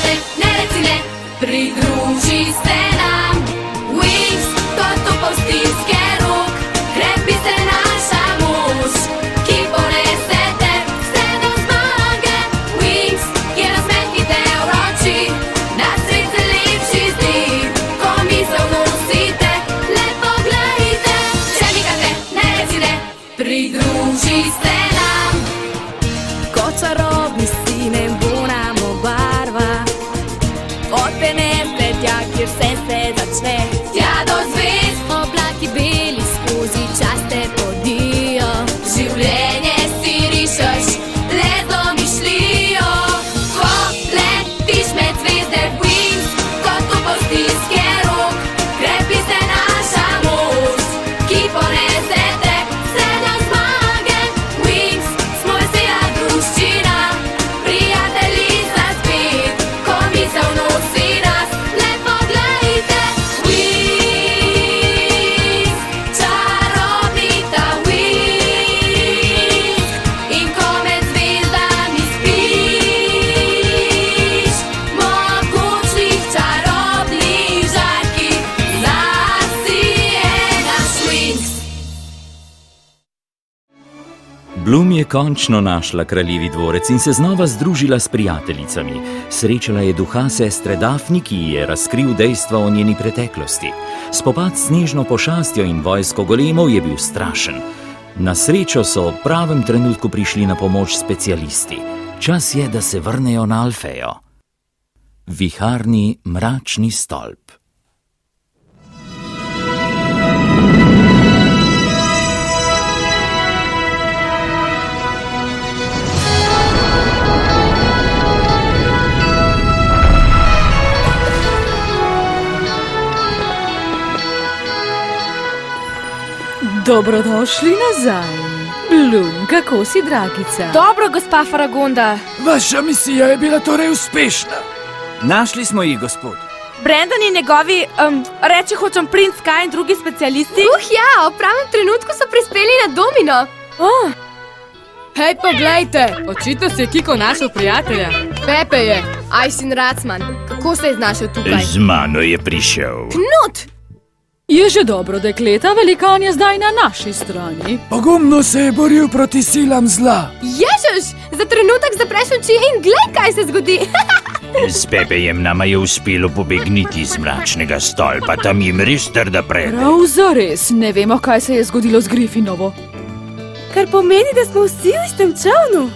te, ne reci ne, pridruži se nam. Wings, to je tupov stiske rok, krepi se naša moč, ki ponese te vse do zmage. Wings, je nasmehnite v oči, na svet se lepši zdi, ko misel nosite, le poglejte. Če nikate, ne reci ne, pridruži se nam. Kot čarobni sine bo nam obarva, odpenete tja, kjer vse se začne. Tja do zvezd, Oblaki beli skozi čas te podijo, življenje si rišeš, le z domišljijo. Ko letiš med zvezde, Wings, kot tupov stiske rok, krepi se naša moč, ki ponese te vse do zmage. Wings, smo vesela druščina, prijatelji za spet, ko misel nosi nas, le poglejte. Wings, čarobni ta Wings, in ko med zvezdami spiš, mogočnih čarobnih žarki, zasije naš Wings. Bloom je končno našla kraljevi dvorec in se znova združila s prijateljicami. Srečala je duha sestre Daphne, ki ji je razkril dejstva o njeni preteklosti. Spopad s snežno pošastjo in vojsko golemov je bil strašen. Na srečo so v pravem trenutku prišli na pomoč specialisti. Čas je, da se vrnejo na Alfejo. Viharni mračni stolp. Dobrodošli nazaj. Bloom, kako si, dragica? Dobro, gospa Faragonda. Vaša misija je bila torej uspešna. Našli smo jih, gospod. Brandon in njegovi, reči hočem princ Kai in drugi specialisti. Ja, v pravem trenutku so prispeli na domino. Hej, poglejte, očitno si je Kiko našel prijatelja. Pepe je, Ajsin Racman. Kako se je znašel tukaj? Z mano je prišel. Knut! Je že dobro, dekleta, velikan je zdaj na naši strani. Pogumno se je boril proti silam zla. Ježuš, za trenutek zapreš oči in glej, kaj se zgodi. S Pepejem nama je uspelo pobegniti z mračnega stolpa, tam jim res trda prede. Prav zares, ne vemo, kaj se je zgodilo z Griffinovo. Kar pomeni, da smo vsi v istem čovnu.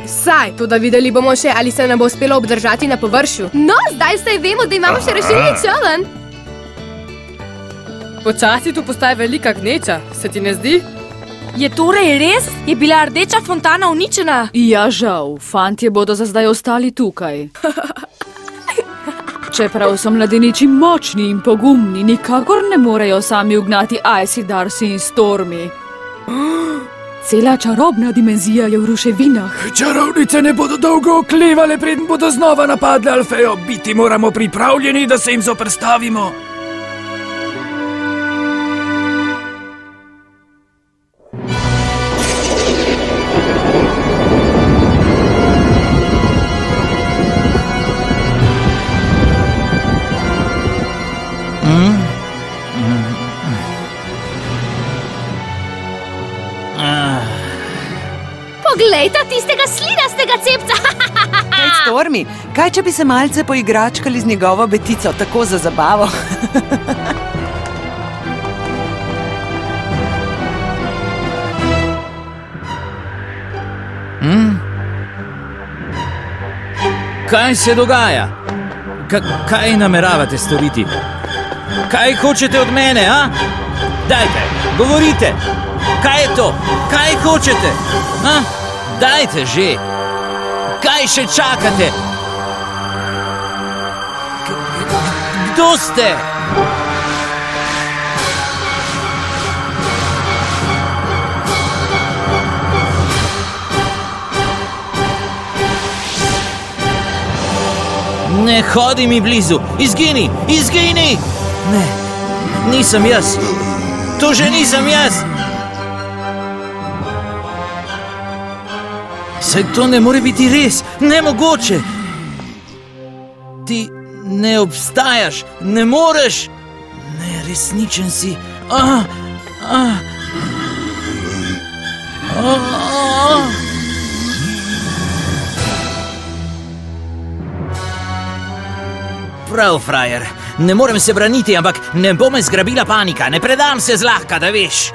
Saj, to da videli bomo še, ali se nam bo uspelo obdržati na površju. No, zdaj vsaj vemo, da imamo še rešilni čoln. Počasi tu postaja velika gneča, se ti ne zdi? Je torej res? Je bila rdeča fontana uničena? Ja, žal, fantje bodo za zdaj ostali tukaj. Čeprav so mladeniči močni in pogumni, nikakor ne morejo sami ugnati Icy, Darcy in Stormy. Cela čarobna dimenzija je v ruševinah. Čarovnice ne bodo dolgo oklevale, preden bodo znova napadle Alfejo. Biti moramo pripravljeni, da se jim zoperstavimo. Poglejta tistega slinastega cepca. Hej, Stormy, kaj če bi se malce poigračkali z njegovo betico, tako za zabavo? Kaj se dogaja? Kaj nameravate storiti? Kaj hočete od mene, a? Dajte, govorite! Kaj je to? Kaj hočete? A? Dajte že! Kaj še čakate? Kdo ste? Ne hodi mi blizu! Izgini! Izgini! Ne, nisem jaz! To že nisem jaz! Saj to ne more biti res! Nemogoče! Ti ne obstajaš, ne moreš. Neresničen si. Prav, frajer. Ne morem se braniti, ampak ne bo me zgrabila panika. Ne predam se zlahka, da veš.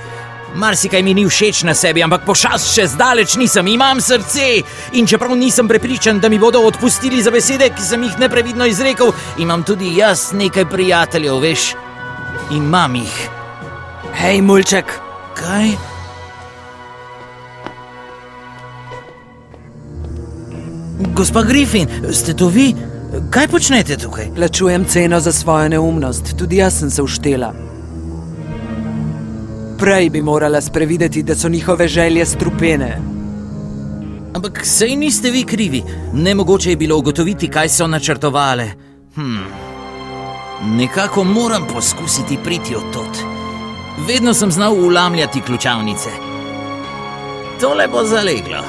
Marsikaj mi ni všeč na sebi, ampak pošast še zdaleč nisem. Imam srce in čeprav nisem prepričan, da mi bodo odpustili za besede, ki sem jih neprevidno izrekel, imam tudi jaz nekaj prijateljev, veš. Imam jih. Hej, mulček. Kaj? Gospa Griffin, ste to vi? Kaj počnete tukaj? Plačujem ceno za svojo neumnost. Tudi jaz sem se uštela. Prej bi morala sprevideti, da so njihove želje strupene. Ampak sej niste vi krivi. Nemogoče je bilo ugotoviti, kaj so načrtovale. Nekako moram poskusiti priti od tot. Vedno sem znal vlamljati ključavnice. Tole bo zaleglo.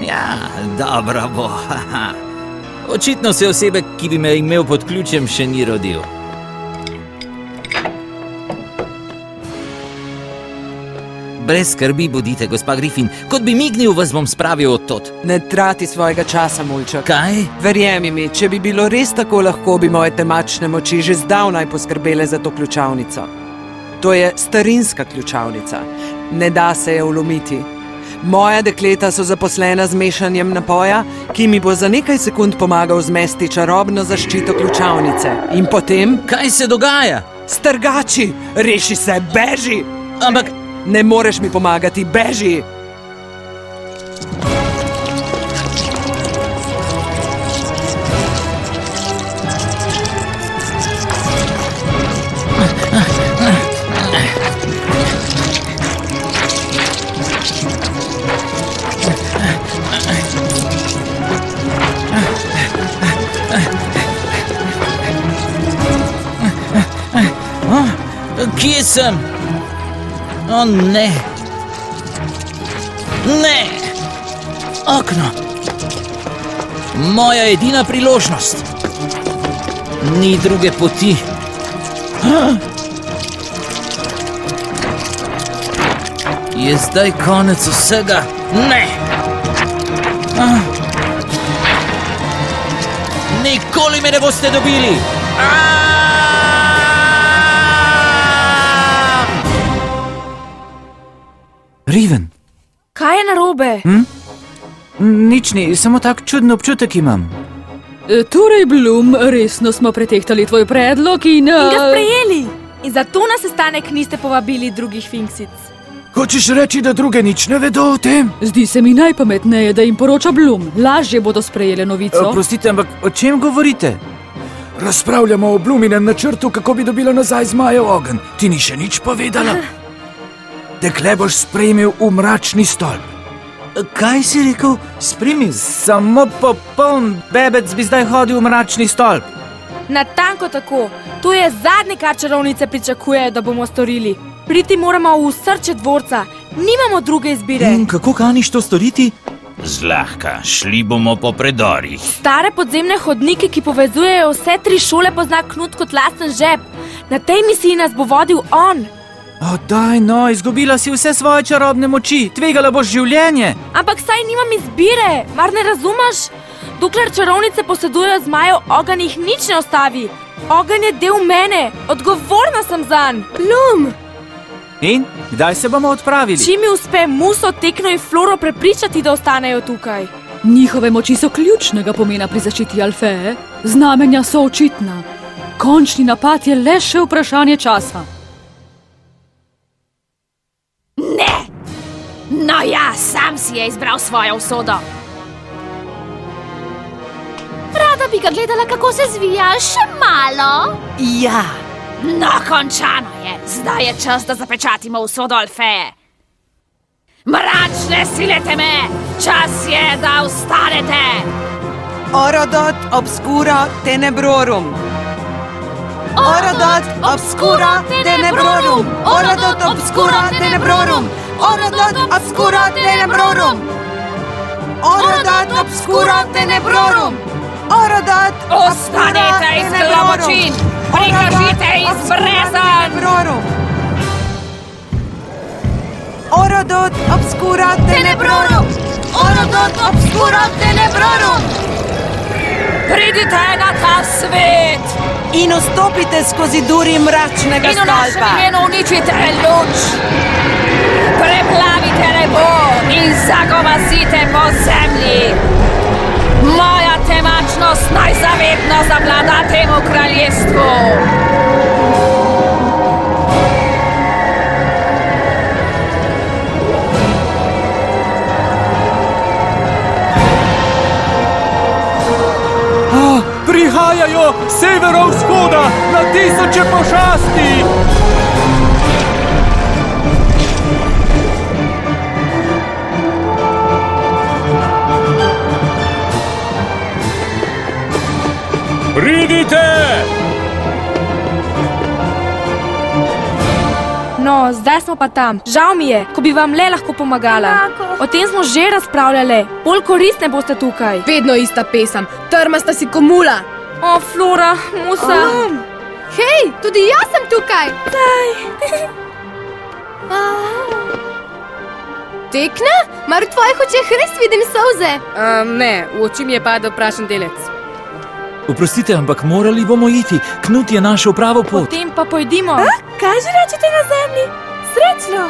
Ja, dobro bo. Očitno se osebe, ki bi me imel pod ključem, še ni rodil. Brez skrbi bodite, gospa Griffin. Kot bi mignil, vas bom spravil od tot. Ne trati svojega časa, mulček. Kaj? Verjemi mi, če bi bilo res tako lahko, bi moje temačne moči že zdavnaj poskrbele za to ključavnico. To je starinska ključavnica. Ne da se je vlomiti. Moja dekleta so zaposlena z mešanjem napoja, ki mi bo za nekaj sekund pomagal zmesti čarobno zaščito ključavnice. In potem... Kaj se dogaja? Strgači! Reši se, beži! Ampak... Ne moreš mi pomagati, beži! Kje sem? O, ne. Ne! Okno. Moja edina priložnost. Ni druge poti. Je zdaj konec vsega? Ne! Nikoli me ne boste dobili! Riven. Kaj je narobe? Nič ni, samo tak čuden občutek imam. Torej, Bloom, resno smo pretehtali tvoj predlog in ga sprejeli. In zato na sestanek niste povabili drugih Finksic. Hočeš reči, da druge nič ne vedo o tem? Zdi se mi najpametneje, da jim poroča Bloom. Lažje bodo sprejeli novico. Oprostite, ampak o čem govorite? Razpravljamo o Bloominem načrtu, kako bi dobila nazaj zmajev ogenj. Ti ni še nič povedala? Dekle boš sprejmil v mračni stolp. Kaj si rekel? Sprejmil? Samo popoln bebec bi zdaj hodil v mračni stolp. Natanko tako. To je zadnje, kar čarovnice pričakujejo, da bomo storili. Priti moramo v srce dvorca. Nimamo druge izbire. In kako kaniš to storiti? Zlahka, šli bomo po predorih. Stare podzemne hodnike, ki povezujejo vse 3 šole, pozna Knut kot lasten žep. Na tej misiji nas bo vodil on. Daj no, izgubila si vse svoje čarobne moči, tvegala boš življenje. Ampak saj nimam izbire, mar ne razumeš? Dokler čarovnice posedujejo zmajev, ogenj jih nič ne ostavi. Ogenj je del mene, odgovorna sem zanj. Bloom! In? Kdaj se bomo odpravili? Če mi uspe Muso, Tekno in Floro prepričati, da ostanejo tukaj. Njihove moči so ključnega pomena pri zaščiti Alfeje. Znamenja so očitna. Končni napad je le še vprašanje časa. Ne! No ja, sam si je izbral svojo usodo. Rada bi ga gledala, kako se zvija, še malo. Ja. No, končano je. Zdaj je čas, da zapečatimo usodo Alfeje. Mračne sile teme, čas je, da vstanete. Orodot obscura tenebrorum. Orodot obscura tenebrorum. Orodot obscura tenebrorum. Orodot obscura tenebrorum. Orodot obscura tenebrorum. Orodot Orodot, Ostanete iz globočin! Prikažite izbrezen! Orodot, obscura tenebrorum! Orodot obscuro tenebrorum! Pridite na ta svet! In vstopite skozi duri mračnega In v našem stolpa. imenu uničite luč! Preplavite nebo in zagovasite po zemlji! Moja temačnost naj zavedno zavlada temu kraljestvu! Prihajajo s severovzhoda na tisoče pošasti! Pridite! No, zdaj smo pa tam. Žal mi je, ko bi vam le lahko pomagala. O tem smo že razpravljali. Bolj koristne boste tukaj. Vedno ista pesem. Trmasta si komula. O, Flora, Musa. Hej, tudi jaz sem tukaj! Tekna? Mar v tvojih očeh res vidim solze? Ne, v oči mi je padel prašen delec. Oprostite, ampak morali bomo iti. Knut je našel pravo pot. Potem pa pojdimo. Kaj že rečete na zemlji? Srečno!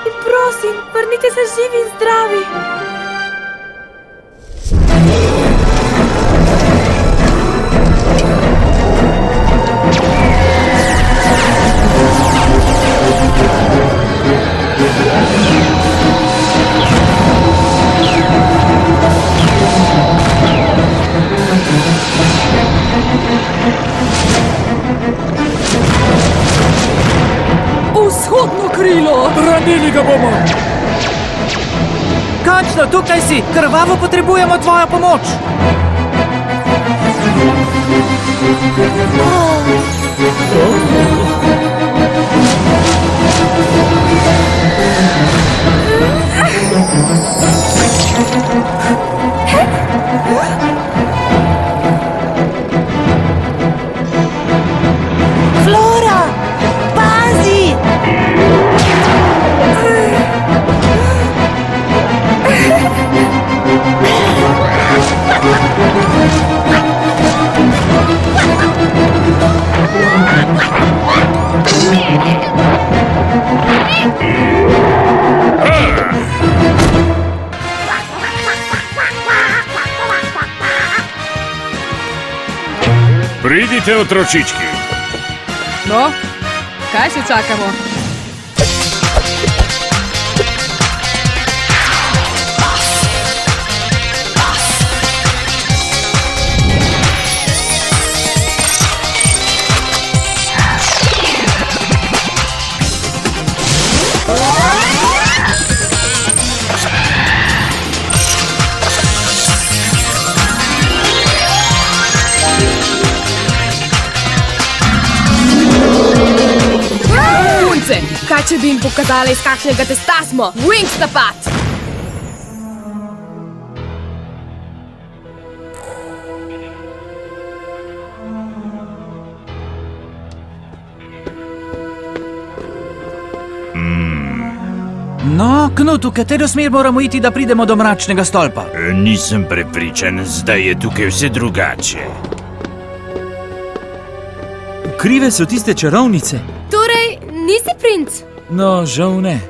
In prosim, vrnite se živi in zdravi. Vzhodno krilo! Branili ga bomo! Končno, tukaj si! Krvavo potrebujemo tvojo pomoč! Flora, pazi! Pridite, otročički. No, kaj še čakamo? Kaj če bi jim pokazala, iz kakšnega testa smo? Wings napad! No, Knut, v katero smer moramo iti, da pridemo do mračnega stolpa? Nisem prepričan, zdaj je tukaj vse drugače. Krive so tiste čarovnice. Torej, nisi princ? No, žal ne.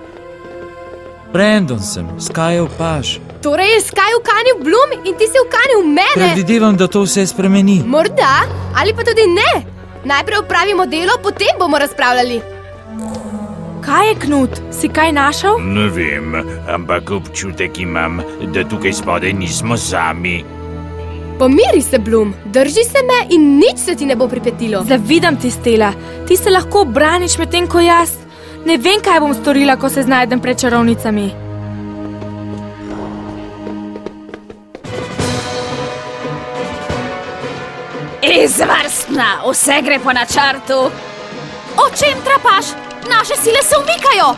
Brandon sem, Skyov paž. Torej je Sky ukanil Bloom in ti si ukanil mene? Predvidevam, da to vse spremeni. Morda, ali pa tudi ne. Najprej opravimo delo, potem bomo razpravljali. Kaj je, Knut? Si kaj našel? Ne vem, ampak občutek imam, da tukaj spodaj nismo sami. Pomiri se, Bloom. Drži se me in nič se ti ne bo pripetilo. Zavidam ti, Stella. Ti se lahko braniš medtem ko jaz. Ne vem, kaj bom storila, ko se znajdem pred čarovnicami. Izvrstna, vse gre po načrtu. O čem trapaš? Naše sile se umikajo!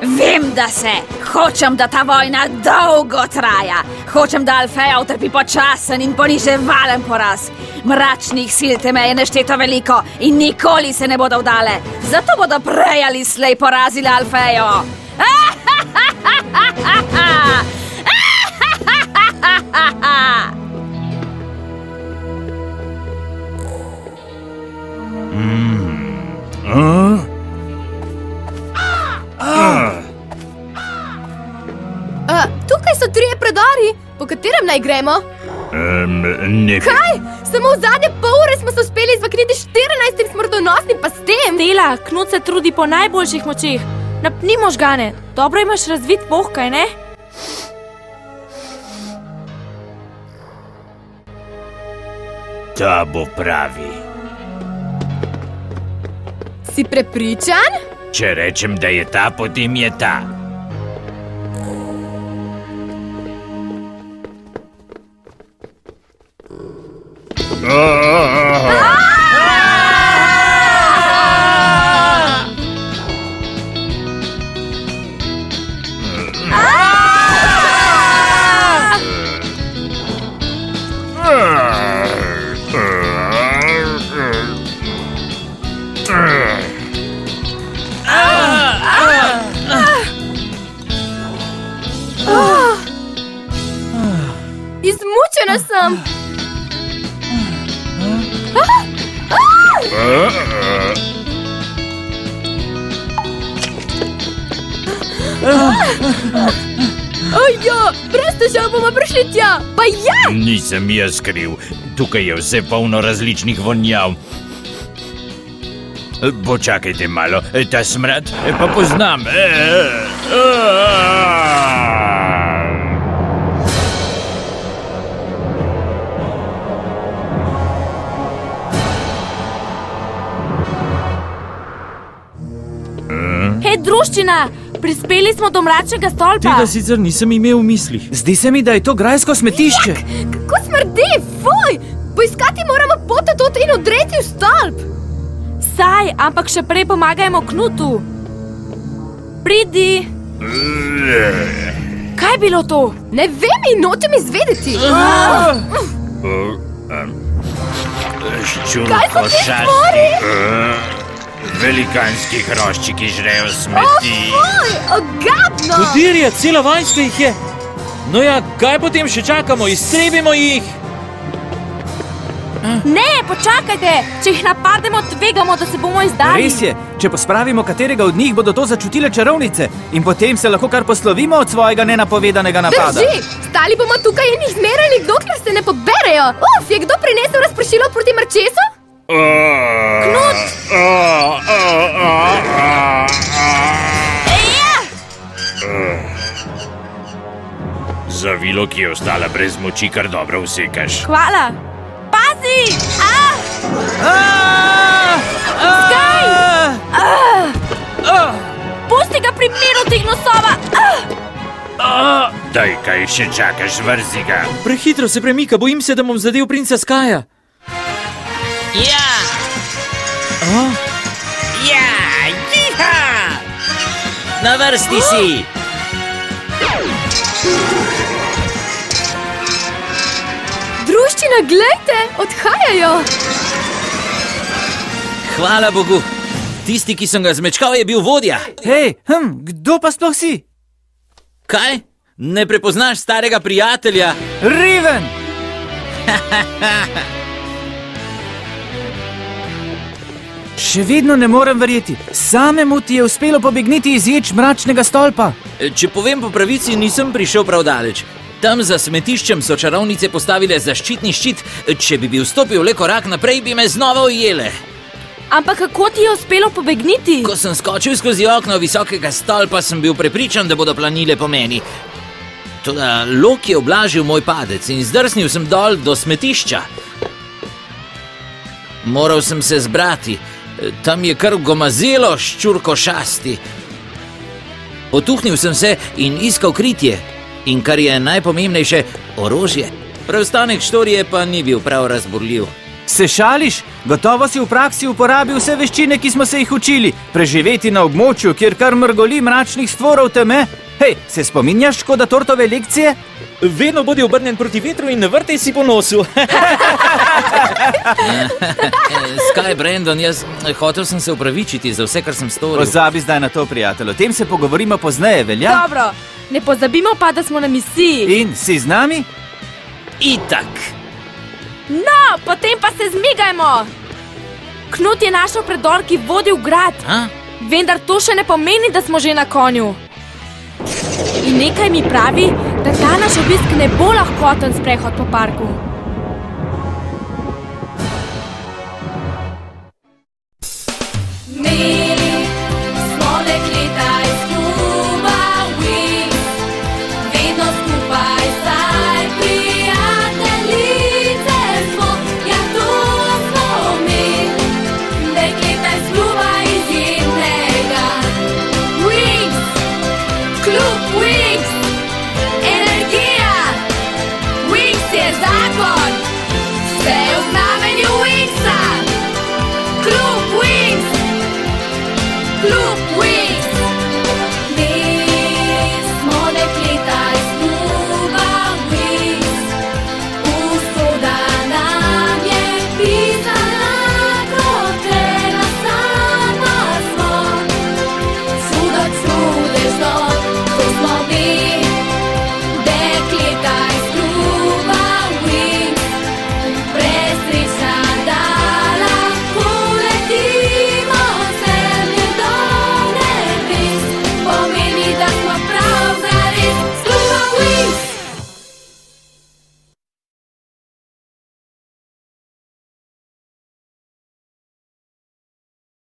Vem, da se. Hočem, da ta vojna dolgo traja. Hočem, da Alfeja utrpi počasen in poniževalen poraz. Mračnih sil te meje nešteto veliko in nikoli se ne bodo vdale. Zato bodo prej ali slej porazili Alfejo. Tukaj so 3 predori, po katerem naj gremo. Ne. Kaj? Samo v zadnje pol ure smo se uspeli izmakniti 14 smrtonosnim pastem. Stela, Knut se trudi po najboljših močeh. Napni možgane, dobro imaš razvit poh, kaj ne? Ta bo pravi. Si prepričan? Če rečem, da je ta, potem je ta. Izmučena sem. Ojo, brez težav bomo prišli tja. Pa ja! Nisem jaz kriv. Tukaj je vse polno različnih vonjav. Počakajte malo, ta smrad pa poznam. Hej, druščina, prispeli smo do mračnega stolpa. Tega sicer nisem imel v mislih. Zdi se mi, da je to grajsko smetišče. Kako smrdi, fuj! Poiskati moramo pot od in odreti v stolp. Saj, ampak še prej pomagajmo Knutu. Pridi. Kaj je bilo to? Ne vem in nočem izvedeti. Ščurko šasti. Velikanski hroščiki žrejo smeti. Fuj, ogabno! Kodirje, cela vojska jih je. No ja, kaj potem še čakamo? Iztrebimo jih. Ne, počakajte! Če jih napademo, tvegamo, da se bomo izdali. Res je, če pospravimo katerega od njih, bodo to začutile čarovnice in potem se lahko kar poslovimo od svojega nenapovedanega napada. Drži, stali bomo tukaj in jih zmerali, dokler se ne poberejo. Je kdo prinesel razpršilo proti mrčesu? Knut! Zavilo, ki je ostala brez moči, kar dobro vsekaš. Hvala! Pazi! Skaj! Pusti ga pri miru, tih nosova! Daj, kaj še čakaš, vrzi ga. Prehitro se premika, bojim se, da bom zadel princa Skaja. Ja! Ja! Jiha! Na vrsti si! Druščina, glejte, odhajajo. Hvala Bogu. Tisti, ki sem ga zmečkal, je bil vodja. Hej, kdo pa sploh si? Kaj? Ne prepoznaš starega prijatelja? Riven! Še vedno ne morem verjeti. Samemu ti je uspelo pobegniti iz ječ mračnega stolpa. Če povem po pravici, nisem prišel prav daleč. Tam za smetiščem so čarovnice postavile zaščitni ščit. Če bi bil stopil le korak naprej, bi me znova ujele. Ampak kako ti je uspelo pobegniti? Ko sem skočil skozi okno visokega stolpa, sem bil prepričan, da bodo planile po meni. Toda lok je oblažil moj padec in zdrsnil sem dol do smetišča. Moral sem se zbrati. Tam je kar gomazelo ščurko šasti. Potuhnil sem se in iskal kritje. In kar je najpomembnejše, orožje. Preostanek štorije pa ni bil prav razburljiv. Se šališ? Gotovo si v praksi uporabil vse veščine, ki smo se jih učili. Preživeti na območju, kjer kar mrgoli mračnih stvorov teme. Hej, se spominjaš škoda tortove lekcije? Vedno bodi obrnjen proti vetru in ne vrtaj si po nosu. Skaj, Brandon, jaz hotel sem se upravičiti za vse, kar sem storil. Pozabi zdaj na to, prijatelj. O tem se pogovorimo pozneje, velja? Dobro, ne pozabimo pa, da smo na misiji. In si z nami? Itak. No, potem pa se zmigajmo. Knut je našel predor, ki vodi v grad. Vendar to še ne pomeni, da smo že na konju. In nekaj mi pravi, da ta naš obisk ne bo lahkoten sprehod po parku.